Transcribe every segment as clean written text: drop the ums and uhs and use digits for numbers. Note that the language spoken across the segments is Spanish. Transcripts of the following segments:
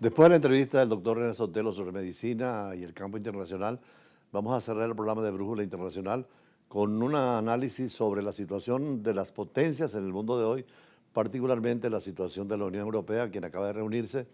Después de la entrevista del doctor René Sotelo sobre medicina y el campo internacional, vamos a cerrar el programa de Brújula Internacional con un análisis sobre la situación de las potencias en el mundo de hoy, particularmente la situación de la Unión Europea, quien acaba de reunirse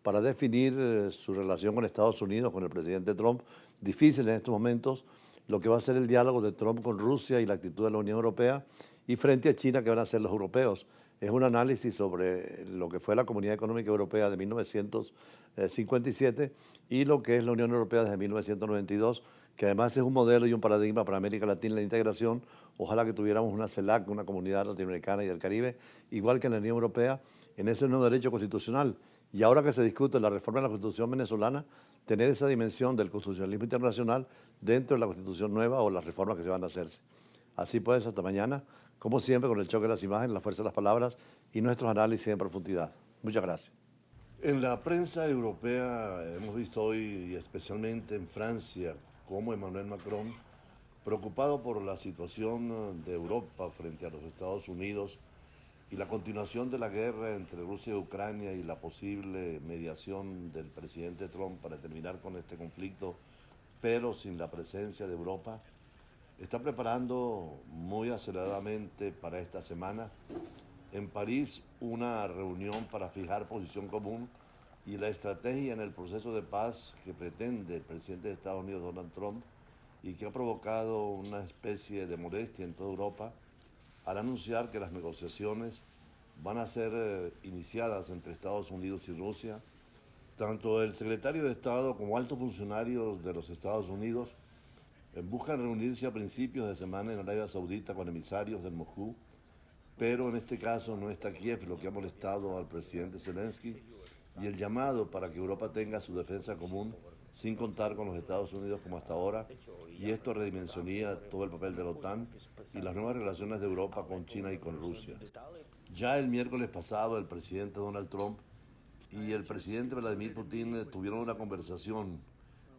para definir su relación con Estados Unidos, con el presidente Trump. Difícil en estos momentos lo que va a ser el diálogo de Trump con Rusia y la actitud de la Unión Europea, y frente a China, que van a ser los europeos. Es un análisis sobre lo que fue la Comunidad Económica Europea de 1957 y lo que es la Unión Europea desde 1992, que además es un modelo y un paradigma para América Latina en la integración. Ojalá que tuviéramos una CELAC, una comunidad latinoamericana y del Caribe, igual que en la Unión Europea, en ese nuevo derecho constitucional. Y ahora que se discute la reforma de la Constitución venezolana, tener esa dimensión del constitucionalismo internacional dentro de la Constitución nueva o las reformas que se van a hacerse. Así pues, hasta mañana, como siempre, con el choque de las imágenes, la fuerza de las palabras y nuestros análisis en profundidad. Muchas gracias. En la prensa europea hemos visto hoy, y especialmente en Francia, cómo Emmanuel Macron, preocupado por la situación de Europa frente a los Estados Unidos y la continuación de la guerra entre Rusia y Ucrania y la posible mediación del presidente Trump para terminar con este conflicto, pero sin la presencia de Europa, está preparando muy aceleradamente para esta semana en París una reunión para fijar posición común y la estrategia en el proceso de paz que pretende el presidente de Estados Unidos, Donald Trump, y que ha provocado una especie de molestia en toda Europa al anunciar que las negociaciones van a ser iniciadas entre Estados Unidos y Rusia. Tanto el secretario de Estado como altos funcionarios de los Estados Unidos buscan reunirse a principios de semana en Arabia Saudita con emisarios de Moscú, pero en este caso no está Kiev, lo que ha molestado al presidente Zelensky, y el llamado para que Europa tenga su defensa común sin contar con los Estados Unidos como hasta ahora, y esto redimensionía todo el papel de la OTAN y las nuevas relaciones de Europa con China y con Rusia. Ya el miércoles pasado el presidente Donald Trump y el presidente Vladimir Putin tuvieron una conversación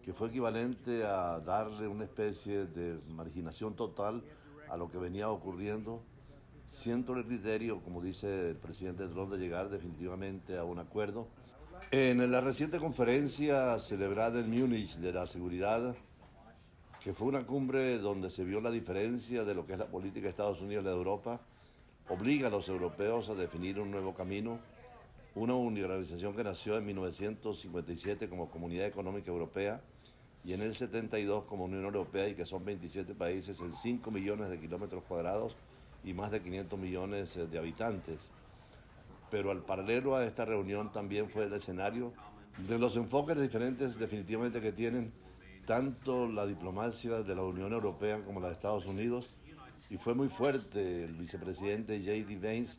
que fue equivalente a darle una especie de marginación total a lo que venía ocurriendo, siendo el criterio, como dice el presidente Trump, de llegar definitivamente a un acuerdo. En la reciente conferencia celebrada en Múnich de la seguridad, que fue una cumbre donde se vio la diferencia de lo que es la política de Estados Unidos y la de Europa, obliga a los europeos a definir un nuevo camino, una organización que nació en 1957 como Comunidad Económica Europea y en el 72 como Unión Europea, y que son 27 países en 5 millones de kilómetros cuadrados y más de 500 millones de habitantes. Pero al paralelo a esta reunión también fue el escenario de los enfoques diferentes definitivamente que tienen tanto la diplomacia de la Unión Europea como la de Estados Unidos, y fue muy fuerte el vicepresidente J.D. Vance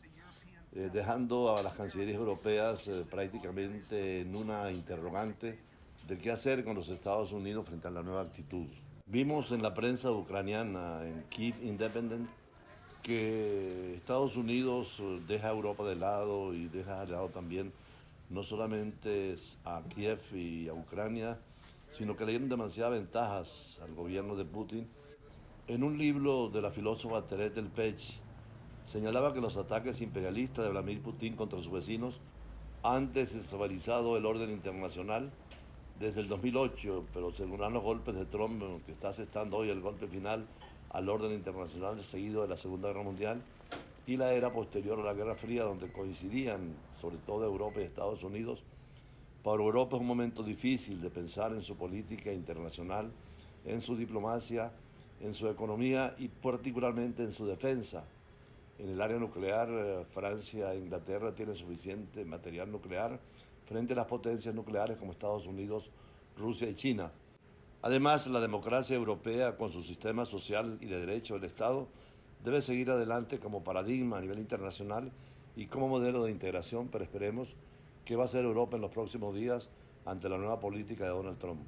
dejando a las cancillerías europeas prácticamente en una interrogante de qué hacer con los Estados Unidos frente a la nueva actitud. Vimos en la prensa ucraniana, en Kiev Independent, que Estados Unidos deja a Europa de lado y deja de lado también no solamente a Kiev y a Ucrania, sino que le dieron demasiadas ventajas al gobierno de Putin. En un libro de la filósofa Teresa del Pech, señalaba que los ataques imperialistas de Vladimir Putin contra sus vecinos han desestabilizado el orden internacional desde el 2008, pero según los golpes de Trump, que está asestando hoy el golpe final al orden internacional seguido de la Segunda Guerra Mundial y la era posterior a la Guerra Fría, donde coincidían sobre todo Europa y Estados Unidos. Para Europa es un momento difícil de pensar en su política internacional, en su diplomacia, en su economía y particularmente en su defensa. En el área nuclear, Francia e Inglaterra tienen suficiente material nuclear frente a las potencias nucleares como Estados Unidos, Rusia y China. Además, la democracia europea, con su sistema social y de derecho del Estado, debe seguir adelante como paradigma a nivel internacional y como modelo de integración, pero esperemos qué va a hacer Europa en los próximos días ante la nueva política de Donald Trump.